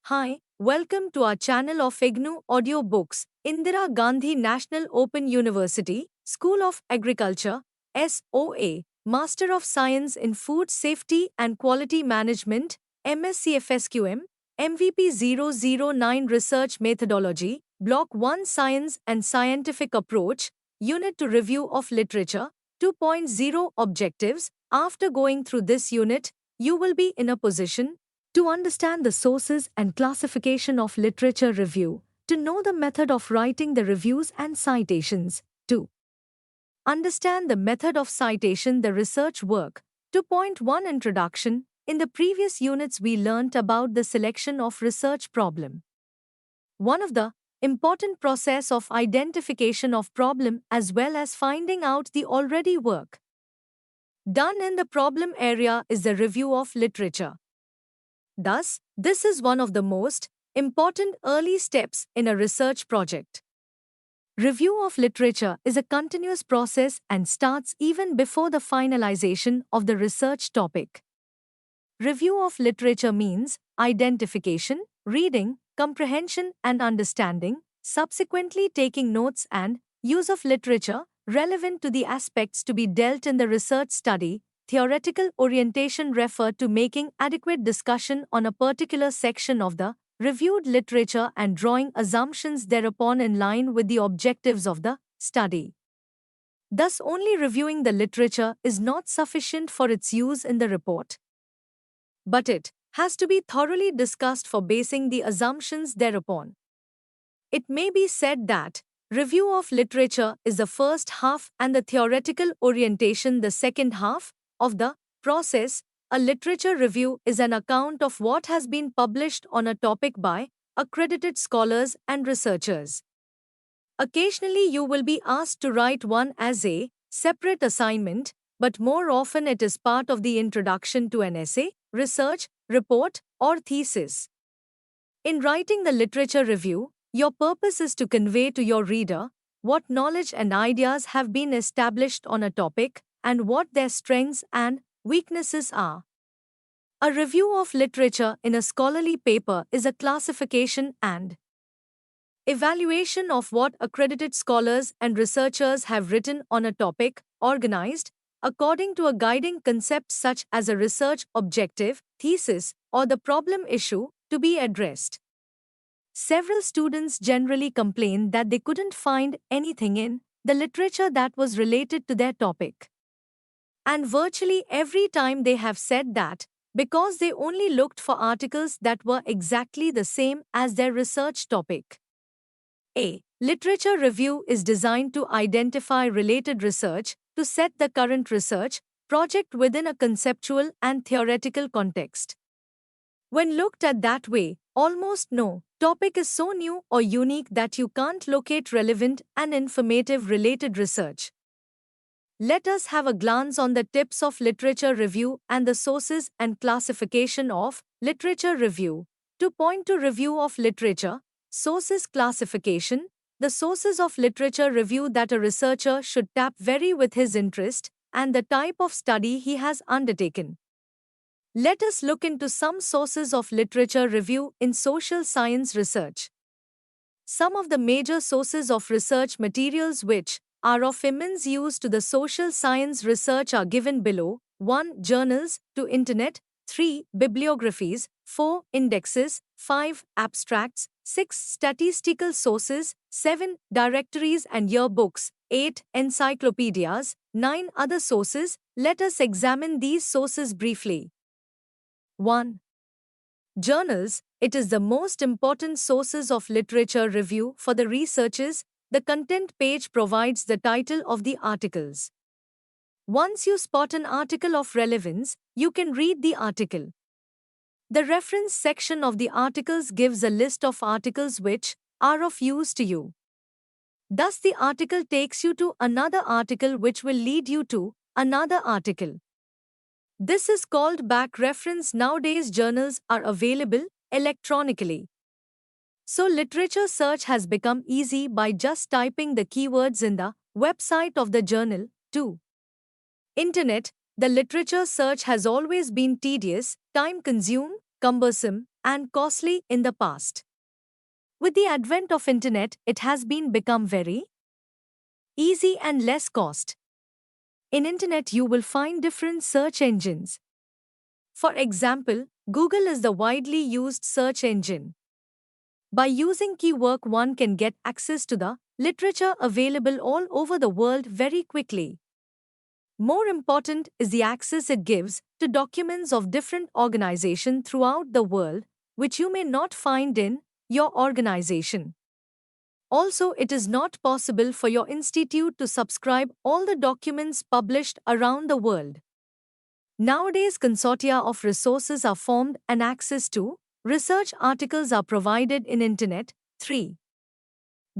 Hi, welcome to our channel of IGNOU Audiobooks, Indira Gandhi National Open University, School of Agriculture, SOA, Master of Science in Food Safety and Quality Management, MSc FSQM, MVP 009 Research Methodology, Block 1 Science and Scientific Approach, Unit to Review of Literature, 2.0 Objectives. After going through this unit, you will be in a position to understand the sources and classification of literature review, to know the method of writing the reviews and citations, to understand the method of citation the research work. 2.1 Introduction. In the previous units we learnt about the selection of research problem. One of the important process of identification of problem as well as finding out the already work done in the problem area is the review of literature. Thus, this is one of the most important early steps in a research project. Review of literature is a continuous process and starts even before the finalization of the research topic. Review of literature means identification, reading, comprehension and understanding, subsequently taking notes and use of literature relevant to the aspects to be dealt in the research study. Theoretical orientation referred to making adequate discussion on a particular section of the reviewed literature and drawing assumptions thereupon in line with the objectives of the study. Thus, only reviewing the literature is not sufficient for its use in the report, but it has to be thoroughly discussed for basing the assumptions thereupon. It may be said that review of literature is the first half and the theoretical orientation the second half of the process. A literature review is an account of what has been published on a topic by accredited scholars and researchers. Occasionally you will be asked to write one as a separate assignment, but more often it is part of the introduction to an essay, research, report, or thesis. In writing the literature review, your purpose is to convey to your reader what knowledge and ideas have been established on a topic and what their strengths and weaknesses are. A review of literature in a scholarly paper is a classification and evaluation of what accredited scholars and researchers have written on a topic, organized according to a guiding concept such as a research objective, thesis, or the problem issue to be addressed. Several students generally complain that they couldn't find anything in the literature that was related to their topic. And virtually every time they have said that because they only looked for articles that were exactly the same as their research topic. A literature review is designed to identify related research, to set the current research project within a conceptual and theoretical context. When looked at that way, almost no topic is so new or unique that you can't locate relevant and informative related research. Let us have a glance on the tips of literature review and the sources and classification of literature review. 2.2 Review of literature, sources classification. The sources of literature review that a researcher should tap vary with his interest and the type of study he has undertaken. Let us look into some sources of literature review in social science research. Some of the major sources of research materials which are of immense use to the social science research are given below. 1. Journals. 2. Internet. 3. Bibliographies. 4. Indexes. 5. Abstracts. 6. Statistical sources. 7. Directories and yearbooks. 8. Encyclopedias. 9. Other sources. Let us examine these sources briefly. 1. Journals. It is the most important sources of literature review for the researchers. The content page provides the title of the articles. Once you spot an article of relevance, you can read the article. The reference section of the articles gives a list of articles which are of use to you. Thus, the article takes you to another article which will lead you to another article. This is called back reference. Nowadays, journals are available electronically. So literature search has become easy by just typing the keywords in the website of the journal. 2. Internet. The literature search has always been tedious, time-consuming, cumbersome, and costly in the past. With the advent of internet, it has been become very easy and less cost. In internet you will find different search engines. For example, Google is the widely used search engine. By using keyword one can get access to the literature available all over the world very quickly. More important is the access it gives to documents of different organizations throughout the world, which you may not find in your organization. Also, it is not possible for your institute to subscribe all the documents published around the world. Nowadays, consortia of resources are formed and access to research articles are provided in Internet. 3.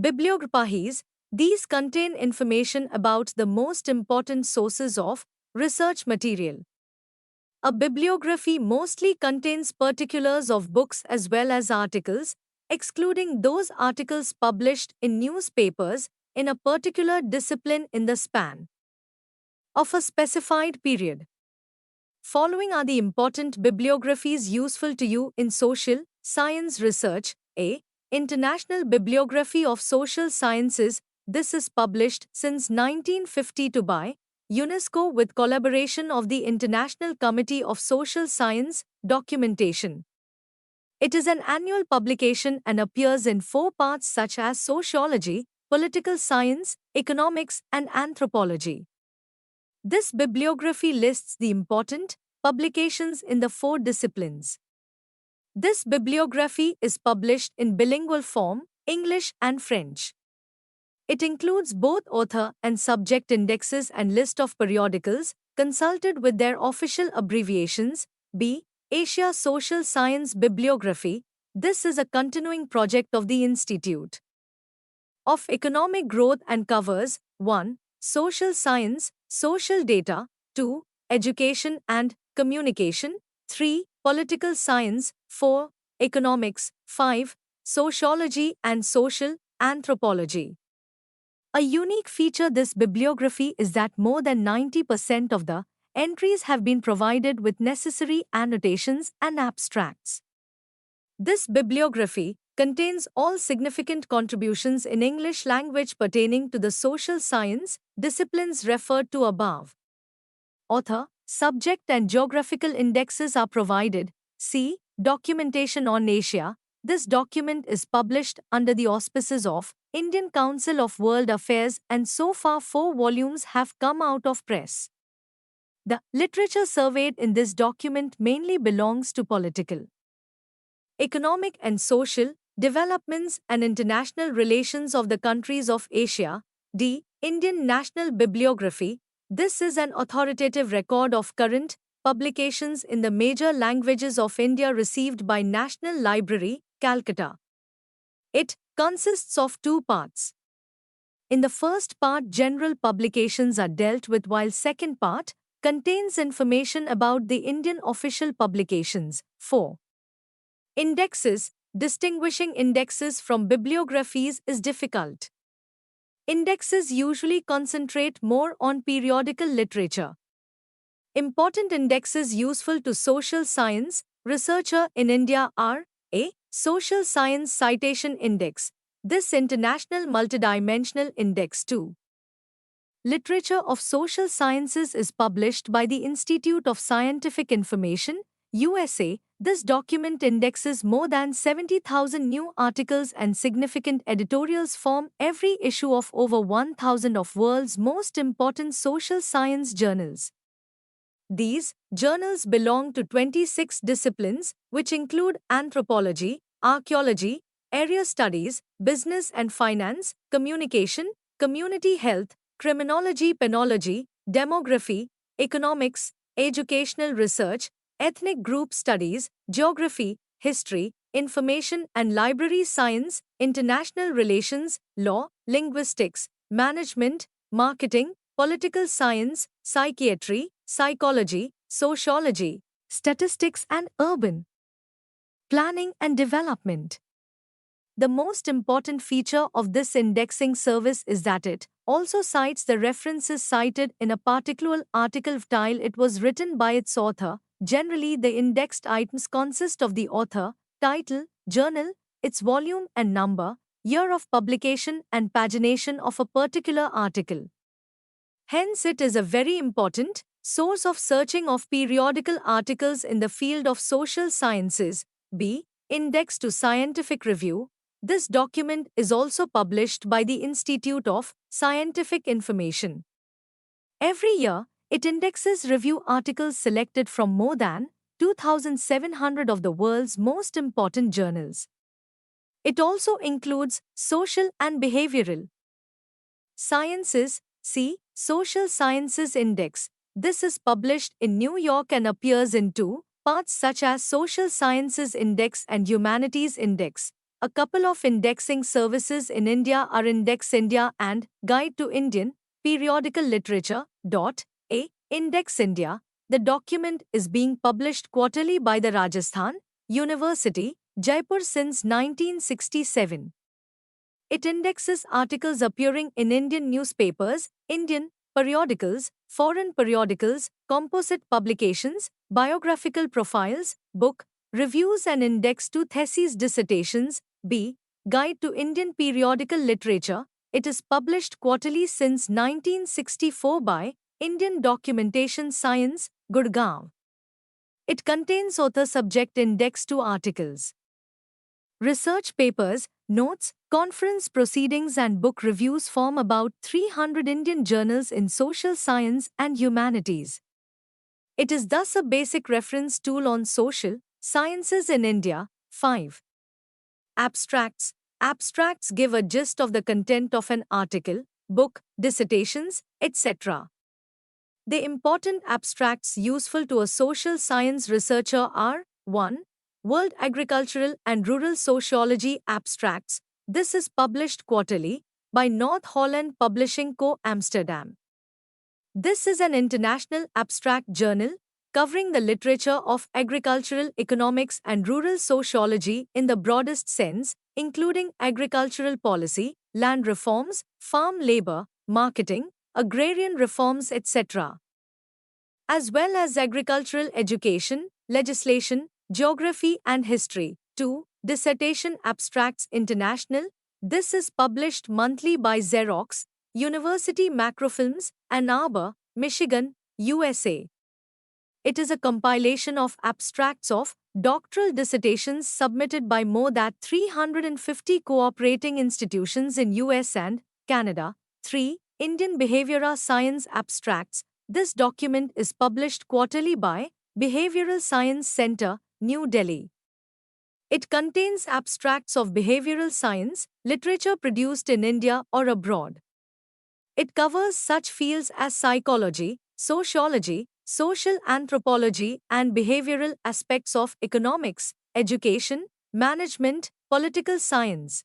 Bibliographies. These contain information about the most important sources of research material. A bibliography mostly contains particulars of books as well as articles, excluding those articles published in newspapers in a particular discipline in the span of a specified period. Following are the important bibliographies useful to you in social science research. A. International Bibliography of Social Sciences. This is published since 1952 by UNESCO with collaboration of the International Committee of Social Science Documentation. It is an annual publication and appears in 4 parts such as sociology, political science, economics, and anthropology. This bibliography lists the important publications in the 4 disciplines. This bibliography is published in bilingual form, English and French. It includes both author and subject indexes and list of periodicals, consulted with their official abbreviations. B. Asia Social Science Bibliography. This is a continuing project of the Institute of Economic Growth and covers 1. Social science, social data, 2. Education and communication, 3. Political science, 4. Economics, 5. Sociology and social anthropology. A unique feature this bibliography is that more than 90% of the entries have been provided with necessary annotations and abstracts. This bibliography contains all significant contributions in English language pertaining to the social science disciplines referred to above. Author, subject and geographical indexes are provided. C. Documentation on Asia. This document is published under the auspices of Indian Council of World Affairs and so far 4 volumes have come out of press. The literature surveyed in this document mainly belongs to political, economic and social developments and international relations of the countries of Asia. D. Indian National Bibliography. This is an authoritative record of current publications in the major languages of India received by National Library, Calcutta. It consists of 2 parts. In the first part, general publications are dealt with, while second part contains information about the Indian official publications. 4. Indexes. Distinguishing indexes from bibliographies is difficult. Indexes usually concentrate more on periodical literature. Important indexes useful to social science researcher in India are A. Social Science Citation Index. This international multidimensional index. 2. Literature of Social Sciences is published by the Institute of Scientific Information, USA. This document indexes more than 70,000 new articles and significant editorials form every issue of over 1,000 of world's most important social science journals. These journals belong to 26 disciplines, which include anthropology, archaeology, area studies, business and finance, communication, community health, criminology, penology, demography, economics, educational research, ethnic group studies, geography, history, information and library science, international relations, law, linguistics, management, marketing, political science, psychiatry, psychology, sociology, statistics and urban planning and development. The most important feature of this indexing service is that it also cites the references cited in a particular article while it was written by its author. Generally, the indexed items consist of the author, title, journal, its volume and number, year of publication and pagination of a particular article. Hence, it is a very important source of searching of periodical articles in the field of social sciences. B. Index to Scientific Review. This document is also published by the Institute of Scientific Information. Every year, it indexes review articles selected from more than 2,700 of the world's most important journals. It also includes social and behavioral sciences. C. Social Sciences Index. This is published in New York and appears in two parts such as Social Sciences Index and Humanities Index. A couple of indexing services in India are Index India and Guide to Indian Periodical Literature. A. Index India. The document is being published quarterly by the Rajasthan University, Jaipur since 1967. It indexes articles appearing in Indian newspapers, Indian periodicals, foreign periodicals, composite publications, biographical profiles, book reviews and index to theses dissertations. B. Guide to Indian Periodical Literature. It is published quarterly since 1964 by Indian Documentation Science, Gurgaon. It contains author-subject index to articles, research papers, notes, conference proceedings and book reviews form about 300 Indian journals in social science and humanities. It is thus a basic reference tool on social sciences in India. 5. Abstracts. Abstracts give a gist of the content of an article, book, dissertations, etc. The important abstracts useful to a social science researcher are 1. World Agricultural and Rural Sociology Abstracts. This is published quarterly by North Holland Publishing Co. Amsterdam. This is an international abstract journal covering the literature of agricultural economics and rural sociology in the broadest sense, including agricultural policy, land reforms, farm labor, marketing, agrarian reforms, etc., as well as agricultural education, legislation, geography and history. 2. Dissertation Abstracts International. This is published monthly by Xerox, University Macrofilms, Ann Arbor, Michigan, USA. It is a compilation of abstracts of doctoral dissertations submitted by more than 350 cooperating institutions in US and Canada. 3. Indian Behavioral Science Abstracts. This document is published quarterly by Behavioral Science Center, New Delhi. It contains abstracts of behavioral science, literature produced in India or abroad. It covers such fields as psychology, sociology, social anthropology, and behavioral aspects of economics, education, management, political science,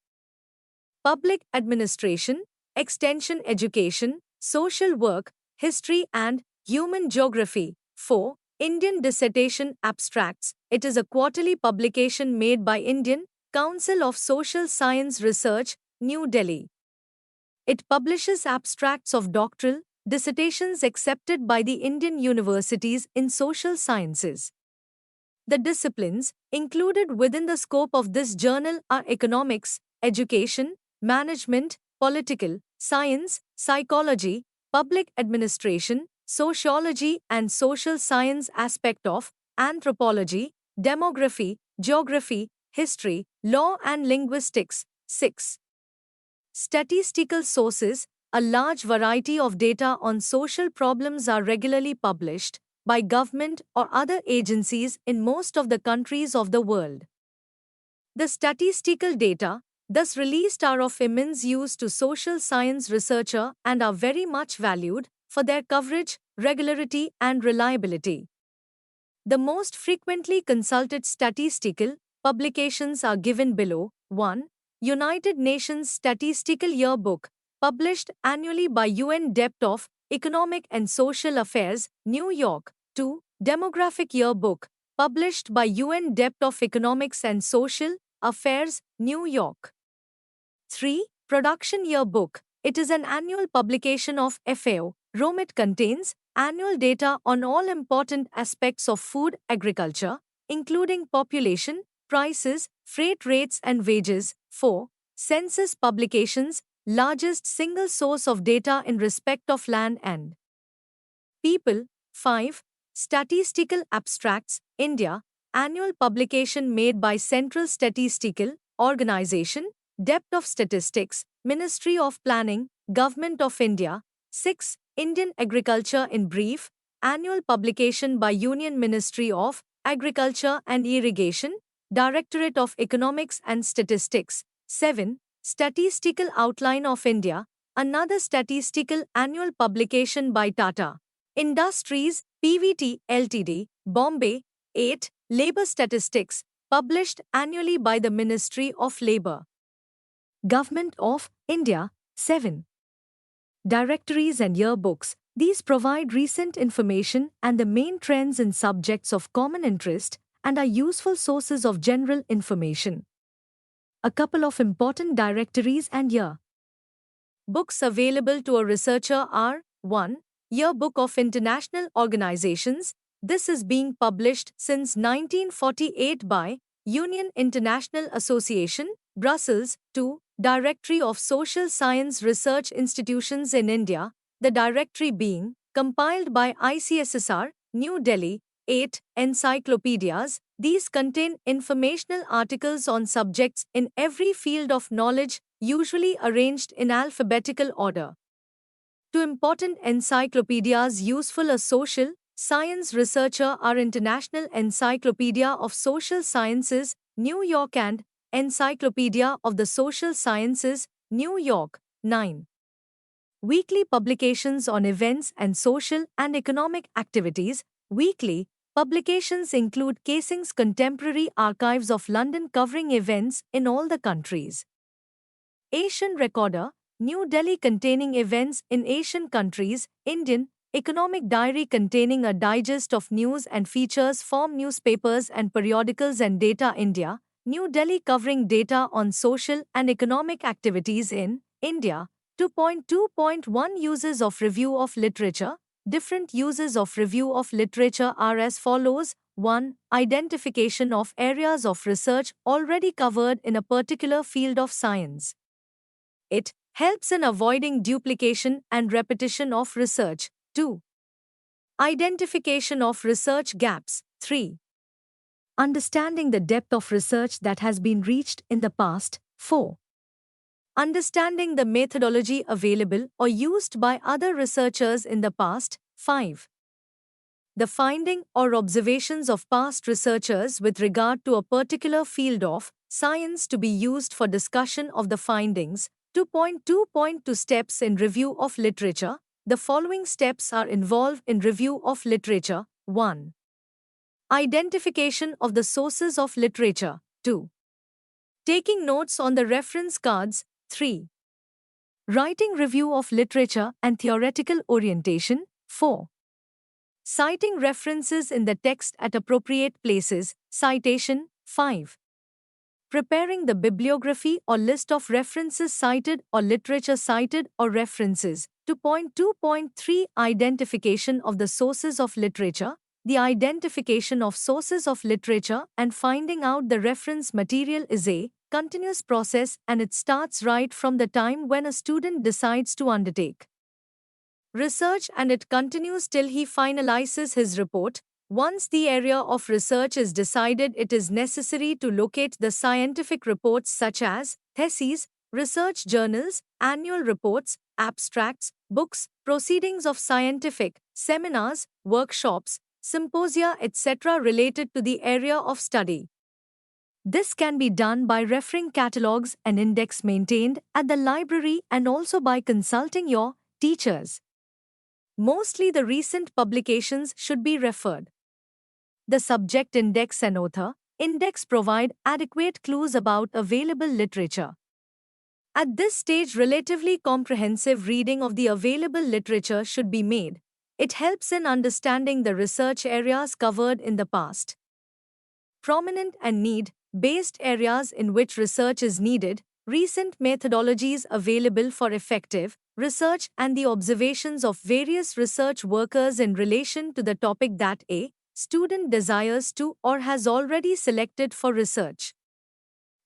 public administration, extension education, social work, history, and human geography. 4. Indian Dissertation Abstracts. It is a quarterly publication made by Indian Council of Social Science Research, New Delhi. It publishes abstracts of doctoral dissertations accepted by the Indian universities in social sciences. The disciplines included within the scope of this journal are economics, education, management, political science, psychology, public administration, sociology and social science aspect of anthropology, demography, geography, history, law and linguistics. 6. Statistical sources. A large variety of data on social problems are regularly published by government or other agencies in most of the countries of the world. The statistical data thus released are of immense use to social science researcher and are very much valued for their coverage, regularity and reliability. The most frequently consulted statistical publications are given below. 1. United Nations Statistical Yearbook, published annually by UN Dept of Economic and Social Affairs, New York. 2. Demographic Yearbook, published by UN Dept of Economics and Social Affairs, New York. 3. Production Yearbook. It is an annual publication of FAO, Rome. It contains annual data on all important aspects of food agriculture, including population, prices, freight rates and wages. 4. Census publications, largest single source of data in respect of land and people. 5. Statistical Abstracts, India, annual publication made by Central Statistical Organization, Depth of Statistics, Ministry of Planning, Government of India. 6. Indian Agriculture in Brief, annual publication by Union Ministry of Agriculture and Irrigation, Directorate of Economics and Statistics. 7. Statistical Outline of India, another statistical annual publication by Tata Industries, PVT Ltd, Bombay. 8. Labor Statistics, published annually by the Ministry of Labour, Government of India. 7. Directories and yearbooks, these provide recent information and the main trends in subjects of common interest and are useful sources of general information. A couple of important directories and yearbooks available to a researcher are: 1. Yearbook of International Organizations. This is being published since 1948 by Union International Association, Brussels. 2. Directory of Social Science Research Institutions in India, the directory being compiled by ICSSR, New Delhi. 8. Encyclopedias. These contain informational articles on subjects in every field of knowledge, usually arranged in alphabetical order. 2 important encyclopedias useful a social science researcher are International Encyclopedia of Social Sciences, New York and Encyclopedia of the Social Sciences, New York. 9. Weekly publications on events and social and economic activities. Weekly publications include Casing's Contemporary Archives of London covering events in all the countries. Asian Recorder, New Delhi containing events in Asian countries. Indian Economic Diary containing a digest of news and features from newspapers and periodicals and Data India, New Delhi covering data on social and economic activities in India. 2.2.1 Uses of Review of Literature. Different uses of review of literature are as follows. 1. Identification of areas of research already covered in a particular field of science. It helps in avoiding duplication and repetition of research. 2. Identification of research gaps. 3. Understanding the depth of research that has been reached in the past. 4. Understanding the methodology available or used by other researchers in the past. 5. The finding or observations of past researchers with regard to a particular field of science to be used for discussion of the findings. 2.2.2 Steps in review of literature. The following steps are involved in review of literature. 1. Identification of the sources of literature. 2. Taking notes on the reference cards. 3. Writing review of literature and theoretical orientation. 4. Citing references in the text at appropriate places. Citation. 5. Preparing the bibliography or list of references cited or literature cited or references. 2.2.3 Identification of the sources of literature. The identification of sources of literature and finding out the reference material is a continuous process, and it starts right from the time when a student decides to undertake research, and it continues till he finalizes his report. Once the area of research is decided, it is necessary to locate the scientific reports such as theses, research journals, annual reports, abstracts, books, proceedings of scientific seminars, workshops, symposia, etc. related to the area of study. This can be done by referring catalogues and index maintained at the library and also by consulting your teachers. Mostly the recent publications should be referred. The subject index and author index provide adequate clues about available literature. At this stage, relatively comprehensive reading of the available literature should be made. It helps in understanding the research areas covered in the past. Prominent and need-based areas in which research is needed, recent methodologies available for effective research, and the observations of various research workers in relation to the topic that a student desires to or has already selected for research.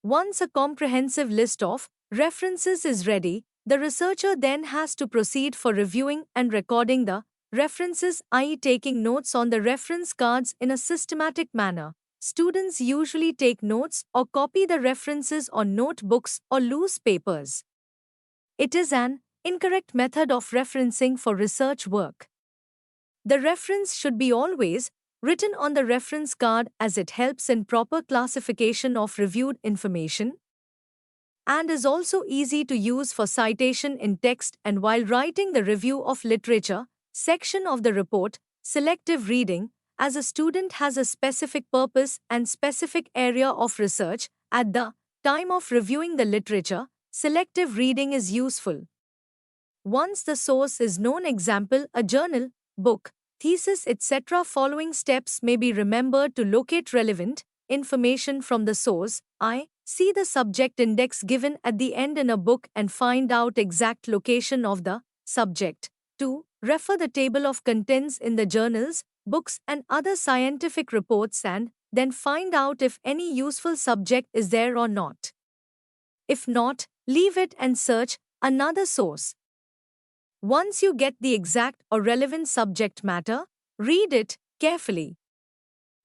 Once a comprehensive list of references is ready, the researcher then has to proceed for reviewing and recording the references, i.e., taking notes on the reference cards in a systematic manner. Students usually take notes or copy the references on notebooks or loose papers. It is an incorrect method of referencing for research work. The reference should be always written on the reference card as it helps in proper classification of reviewed information and is also easy to use for citation in text and while writing the review of literature section of the report. Selective reading, as a student has a specific purpose and specific area of research, at the time of reviewing the literature, selective reading is useful. Once the source is known, example, a journal, book, thesis, etc., following steps may be remembered to locate relevant information from the source. I. See the subject index given at the end in a book and find out exact location of the subject. 2. Refer the table of contents in the journals, books and other scientific reports and then find out if any useful subject is there or not. If not, leave it and search another source. Once you get the exact or relevant subject matter, read it carefully.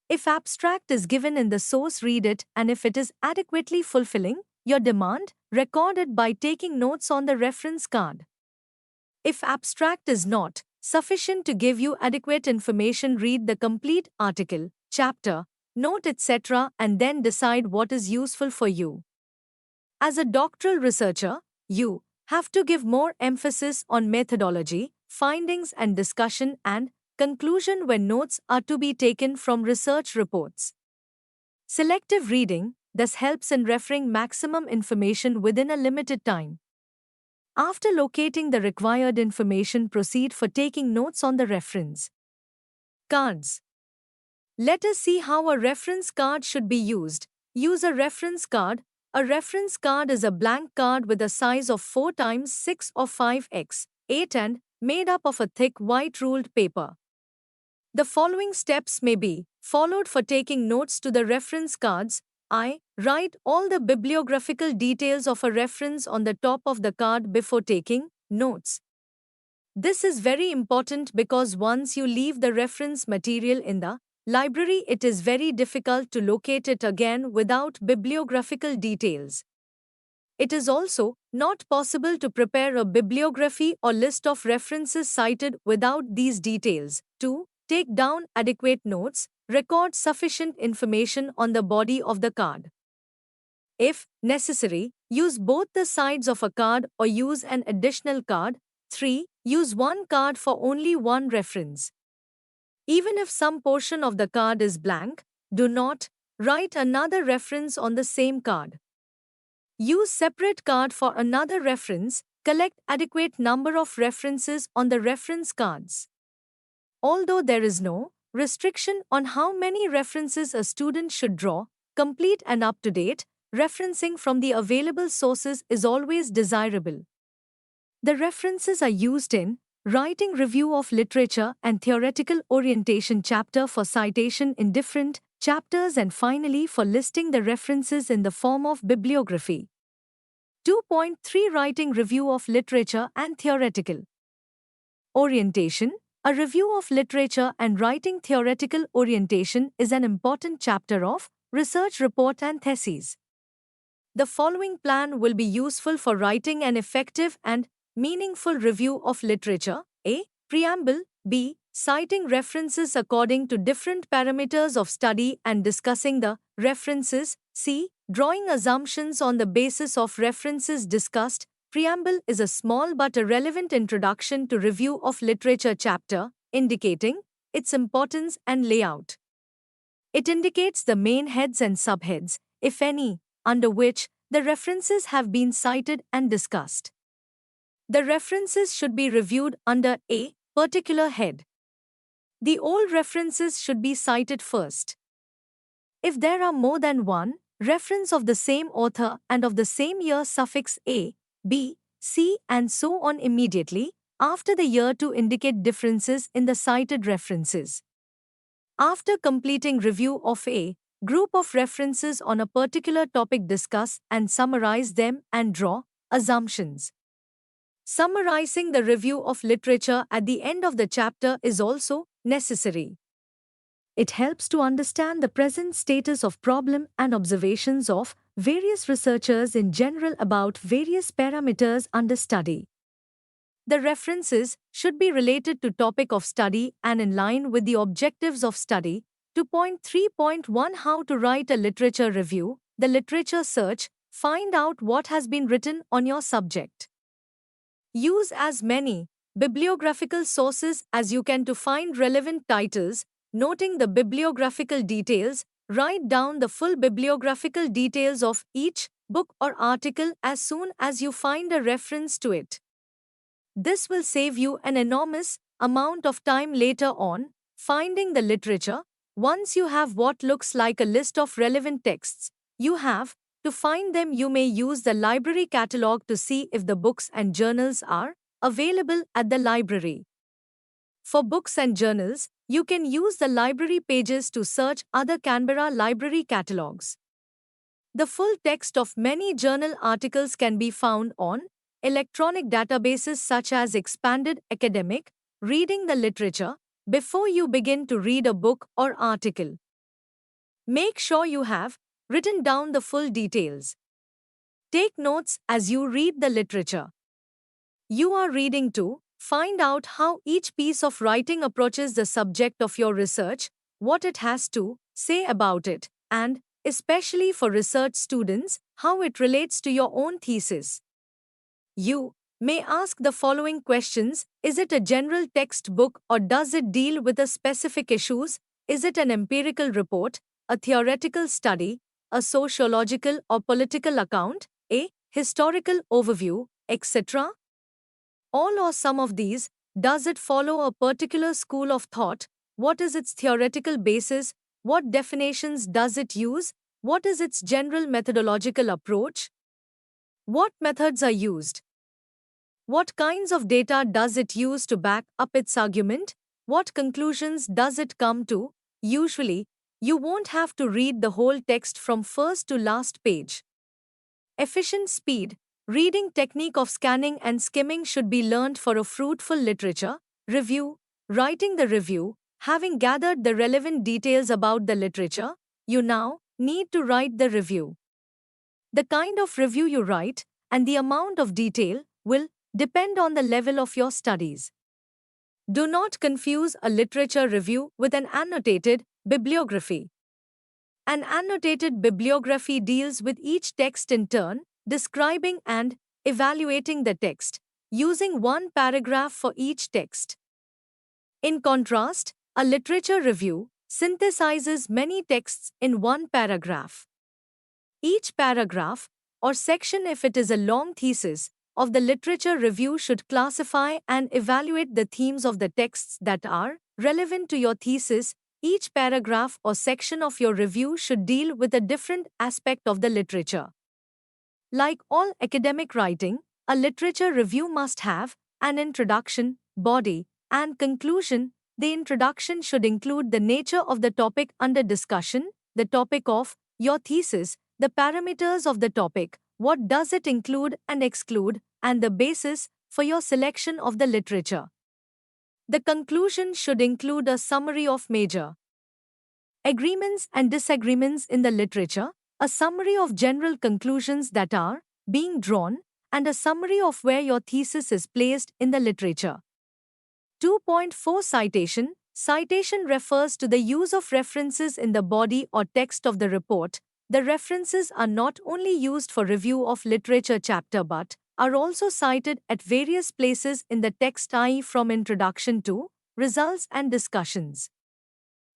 If abstract is given in the source, read it, and if it is adequately fulfilling your demand, record it by taking notes on the reference card. If abstract is not sufficient to give you adequate information, read the complete article, chapter, note, etc., and then decide what is useful for you. As a doctoral researcher, you have to give more emphasis on methodology, findings and discussion and conclusion when notes are to be taken from research reports. Selective reading thus helps in referring maximum information within a limited time. After locating the required information, proceed for taking notes on the reference cards. Let us see how a reference card should be used. Use a reference card. A reference card is a blank card with a size of 4 times 6 or 5x 8 and made up of a thick white ruled paper. The following steps may be followed for taking notes to the reference cards. I. Write all the bibliographical details of a reference on the top of the card before taking notes. This is very important because once you leave the reference material in the library, it is very difficult to locate it again without bibliographical details. It is also not possible to prepare a bibliography or list of references cited without these details. 2. Take down adequate notes. Record sufficient information on the body of the card. If necessary, use both the sides of a card or use an additional card. 3. Use one card for only one reference. Even if some portion of the card is blank, do not write another reference on the same card. Use separate card for another reference. Collect adequate number of references on the reference cards. Although there is no restriction on how many references a student should draw, complete and up-to-date referencing from the available sources is always desirable. The references are used in writing review of literature and theoretical orientation chapter for citation in different chapters and finally for listing the references in the form of bibliography. 2.3 Writing review of literature and theoretical orientation. A review of literature and writing theoretical orientation is an important chapter of research report and theses. The following plan will be useful for writing an effective and meaningful review of literature. A. Preamble. B. Citing references according to different parameters of study and discussing the references. C. Drawing assumptions on the basis of references discussed. Preamble is a small but a relevant introduction to review of literature chapter, indicating its importance and layout. It indicates the main heads and subheads, if any, under which the references have been cited and discussed. The references should be reviewed under a particular head. The old references should be cited first. If there are more than one reference of the same author and of the same year, suffix A, B, C, and so on immediately after the year to indicate differences in the cited references. After completing review of a group of references on a particular topic, discuss and summarize them and draw assumptions. Summarizing the review of literature at the end of the chapter is also necessary. It helps to understand the present status of problem and observations of various researchers in general about various parameters under study. The references should be related to topic of study and in line with the objectives of study. 2.3.1 How to write a literature review. The literature search. Find out what has been written on your subject. Use as many bibliographical sources as you can to find relevant titles, noting the bibliographical details. Write down the full bibliographical details of each book or article as soon as you find a reference to it. This will save you an enormous amount of time later on finding the literature. Once you have what looks like a list of relevant texts, you have to find them. You may use the library catalog to see if the books and journals are available at the library. For books and journals, you can use the library pages to search other Canberra library catalogs. The full text of many journal articles can be found on electronic databases such as Expanded Academic. Reading the literature before you begin to read a book or article. Make sure you have written down the full details. Take notes as you read the literature. You are reading to find out how each piece of writing approaches the subject of your research, what it has to say about it, and, especially for research students, how it relates to your own thesis. You may ask the following questions. Is it a general textbook or does it deal with a specific issues? Is it an empirical report, a theoretical study, a sociological or political account, a historical overview, etc.? All or some of these. Does it follow a particular school of thought? What is its theoretical basis? What definitions does it use? What is its general methodological approach? What methods are used? What kinds of data does it use to back up its argument? What conclusions does it come to? Usually, you won't have to read the whole text from first to last page. Efficient speed. Reading technique of scanning and skimming should be learned for a fruitful literature review. Writing the review. Having gathered the relevant details about the literature, you now need to write the review. The kind of review you write and the amount of detail will depend on the level of your studies. Do not confuse a literature review with an annotated bibliography. An annotated bibliography deals with each text in turn, describing and evaluating the text, using one paragraph for each text. In contrast, a literature review synthesizes many texts in one paragraph. Each paragraph, or section if it is a long thesis, of the literature review should classify and evaluate the themes of the texts that are relevant to your thesis. Each paragraph or section of your review should deal with a different aspect of the literature. Like all academic writing, a literature review must have an introduction, body, and conclusion. The introduction should include the nature of the topic under discussion, the topic of your thesis, the parameters of the topic, what does it include and exclude, and the basis for your selection of the literature. The conclusion should include a summary of major agreements and disagreements in the literature, a summary of general conclusions that are being drawn, and a summary of where your thesis is placed in the literature. 2.4 Citation. Citation refers to the use of references in the body or text of the report. The references are not only used for review of literature chapter but are also cited at various places in the text, i.e. from introduction to results and discussions.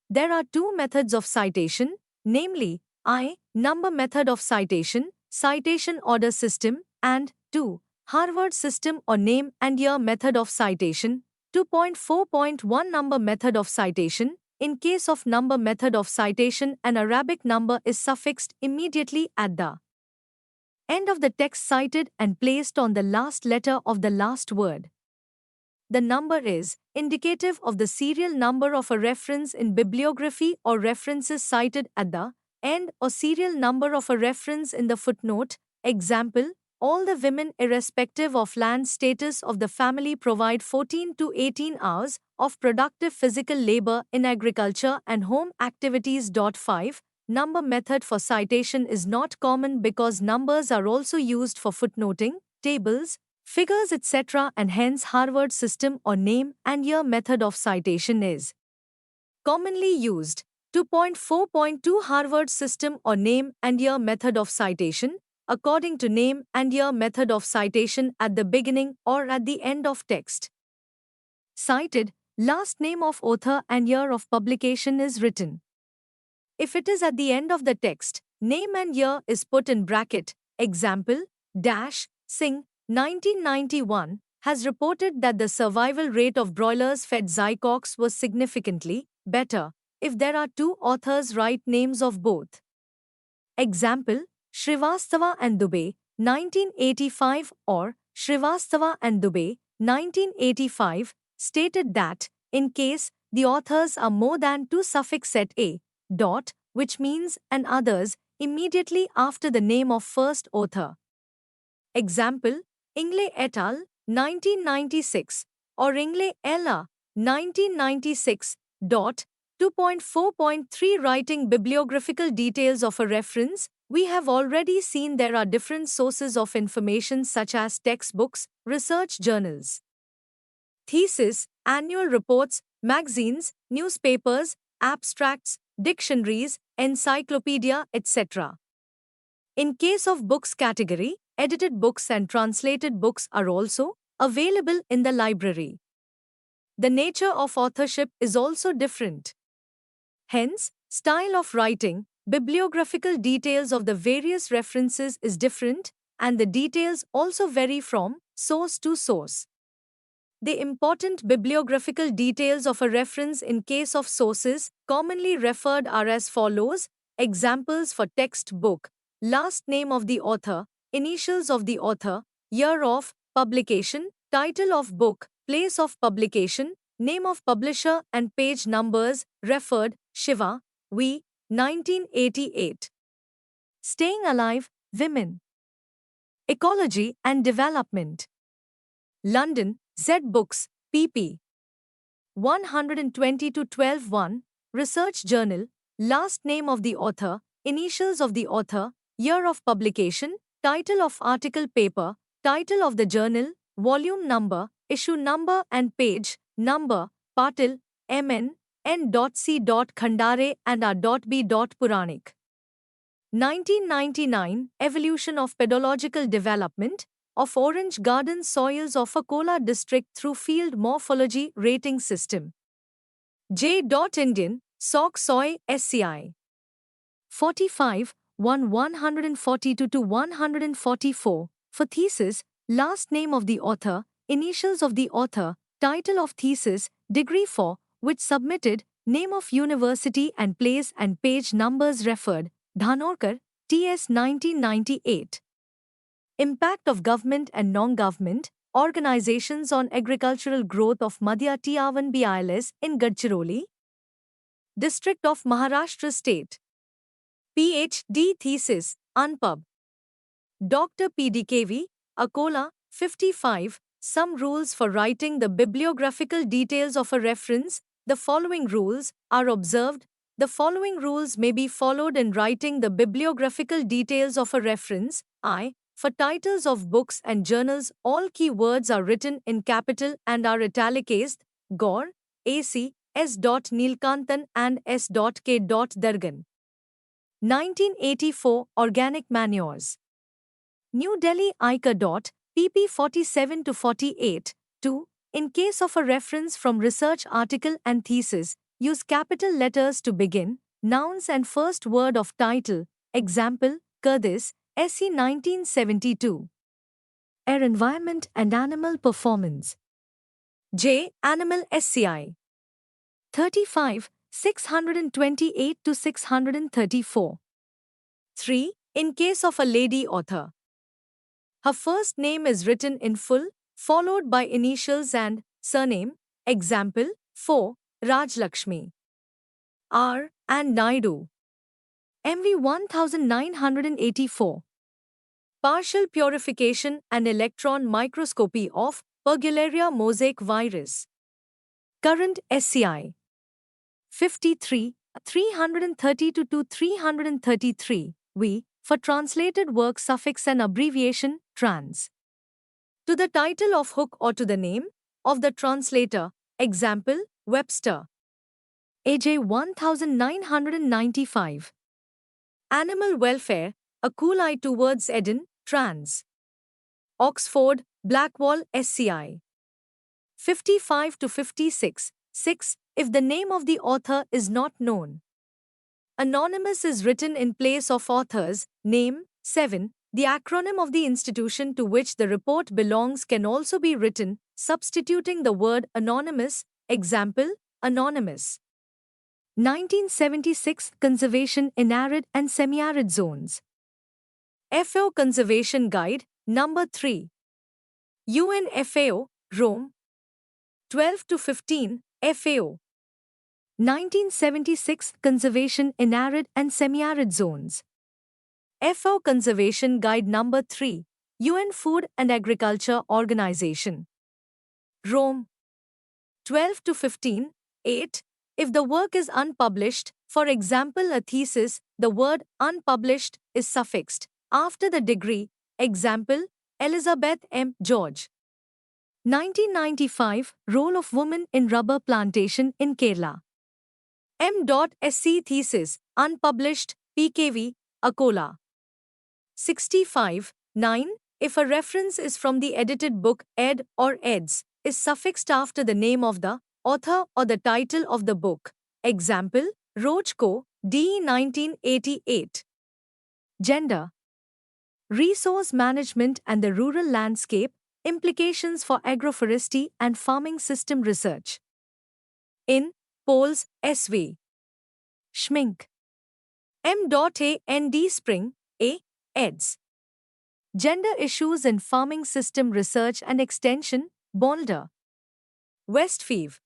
There are two methods of citation, namely I. Number method of citation, citation order system, and 2. Harvard system or name and year method of citation. 2.4.1 Number method of citation. In case of number method of citation, an Arabic number is suffixed immediately at the end of the text cited and placed on the last letter of the last word. the number is indicative of the serial number of a reference in bibliography or references cited at the end, or serial number of a reference in the footnote. Example: all the women, irrespective of land status of the family, provide 14 to 18 hours of productive physical labor in agriculture and home activities. 5. Number method for citation is not common because numbers are also used for footnoting, tables, figures, etc., and hence Harvard system or name and year method of citation is commonly used. 2.4.2 Harvard system or name and year method of citation. According to name and year method of citation, at the beginning or at the end of text cited, last name of author and year of publication is written. If it is at the end of the text, name and year is put in bracket. Example: dash Singh 1991 has reported that the survival rate of broilers fed zycox was significantly better if there are two authors write names of both. Example: Shrivastava and Dubey 1985 or Shrivastava and Dubey 1985 stated that in case the authors are more than two, suffix set a dot, which means and others immediately after the name of first author. Example: Ingle et al. 1996 or Ingle Ella 1996. 2.4.3 Writing bibliographical details of a reference. We have already seen there are different sources of information such as textbooks, research journals, thesis, annual reports, magazines, newspapers, abstracts, dictionaries, encyclopedia, etc. In case of books category, edited books and translated books are also available in the library. The nature of authorship is also different. Hence, style of writing, bibliographical details of the various references is different, and the details also vary from source to source. The important bibliographical details of a reference in case of sources commonly referred are as follows. Examples for textbook: last name of the author, initials of the author, year of publication, title of book, place of publication, name of publisher, and page numbers. Referred: Shiva, V. 1988. Staying Alive, Women, Ecology and Development. London, Z Books, pp. 120 to 12. Research Journal. Last name of the author, initials of the author, year of publication, title of article, paper, title of the journal, volume number, issue number and page number. Patil, M.N. N.C. Khandare and R.B. Puranik. 1999 Evolution of Pedological Development of Orange Garden Soils of Akola District through Field Morphology Rating System. J. Indian, Sock Soy, SCI. 45, 142 to 144. For thesis, last name of the author, initials of the author, title of thesis, degree for which submitted, name of university and place and page numbers referred. Dhanorkar, T.S. 1998. Impact of government and non-government organizations on agricultural growth of Madhya Tiavan BILS in Gadchiroli, District of Maharashtra State. PhD thesis, Unpub. Dr. PDKV, Akola, 55. Some rules for writing the bibliographical details of a reference. The following rules are observed. The following rules may be followed in writing the bibliographical details of a reference. I. For titles of books and journals, all key words are written in capital and are italicized. Gaur, A.C., S. Neelkantan and S. K. Dargan. 1984 Organic Manures. New Delhi ICA. pp 47 to 48. 2. In case of a reference from research article and thesis, use capital letters to begin, nouns and first word of title. Example, Kurdish, SE 1972. Air Environment and Animal Performance. J. Animal SCI. 35, 628 to 634. 3. In case of a lady author, her first name is written in full, followed by initials and surname, example, 4, Rajlakshmi. R. and Naidu. MV 1984. Partial purification and electron microscopy of Pergularia mosaic virus. Current SCI 53, 332 to 333, V, for translated work suffix and abbreviation, trans. To the title of book or to the name of the translator, example, Webster. AJ 1995. Animal welfare, a cool eye towards Eden, trans. Oxford, Blackwall SCI. 55 to 56, 6, if the name of the author is not known. Anonymous is written in place of author's name. 7, the acronym of the institution to which the report belongs can also be written, substituting the word anonymous, example, anonymous. 1976 Conservation in Arid and Semi-Arid Zones. FAO Conservation Guide, Number 3. UN FAO, Rome. 12 to 15, FAO. 1976 Conservation in Arid and Semi-Arid Zones. FAO Conservation Guide Number 3, UN Food and Agriculture Organization. Rome. 12 to 15, 8. If the work is unpublished, for example a thesis, the word unpublished is suffixed after the degree, example, Elizabeth M. George. 1995 Role of Women in Rubber Plantation in Kerala. M.Sc thesis, unpublished, PKV, Akola. 65, 9. If a reference is from the edited book, ed or eds, is suffixed after the name of the author or the title of the book. Example, Rochko, D. 1988. Gender. Resource management and the rural landscape, implications for agroforestry and farming system research. In Poles, S.V. Schmink. M.A. N.D. Spring, A. eds. Gender issues in farming system research and extension, Boulder. Westfield.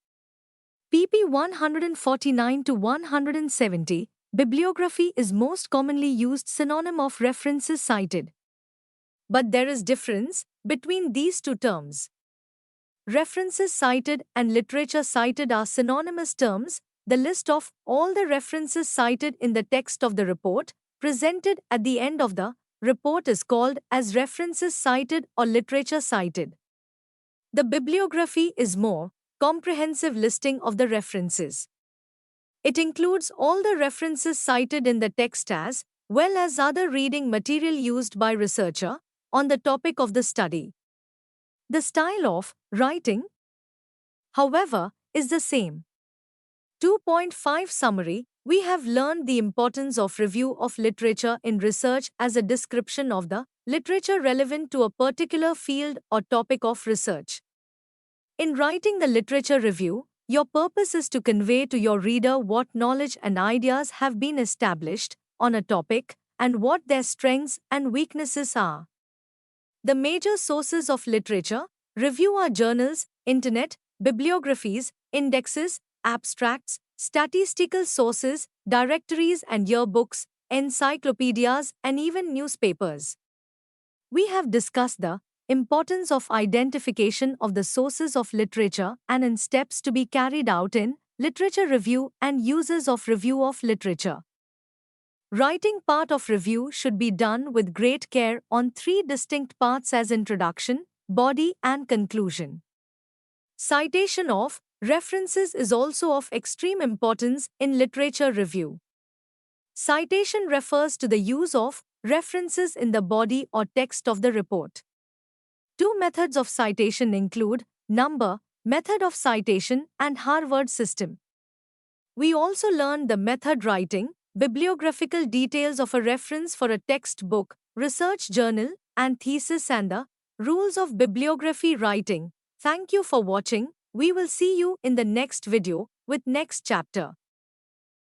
pp 149 to 170, bibliography is most commonly used synonym of references cited. But there is difference between these two terms. References cited and literature cited are synonymous terms. The list of all the references cited in the text of the report, presented at the end of the report is called as references cited or literature cited. The bibliography is more comprehensive listing of the references. It includes all the references cited in the text as well as other reading material used by researcher on the topic of the study. The style of writing, however, is the same. 2.5 Summary. We have learned the importance of review of literature in research as a description of the literature relevant to a particular field or topic of research. In writing the literature review, your purpose is to convey to your reader what knowledge and ideas have been established on a topic and what their strengths and weaknesses are. The major sources of literature review are journals, internet, bibliographies, indexes, abstracts, statistical sources, directories and yearbooks, encyclopedias, and even newspapers. We have discussed the importance of identification of the sources of literature and in steps to be carried out in literature review and uses of review of literature. Writing part of review should be done with great care on three distinct parts as introduction, body, and conclusion. Citation of references is also of extreme importance in literature review. Citation refers to the use of references in the body or text of the report. Two methods of citation include number, method of citation, and Harvard system. We also learned the method writing, bibliographical details of a reference for a textbook, research journal, and thesis and the rules of bibliography writing. Thank you for watching. We will see you in the next video with next chapter.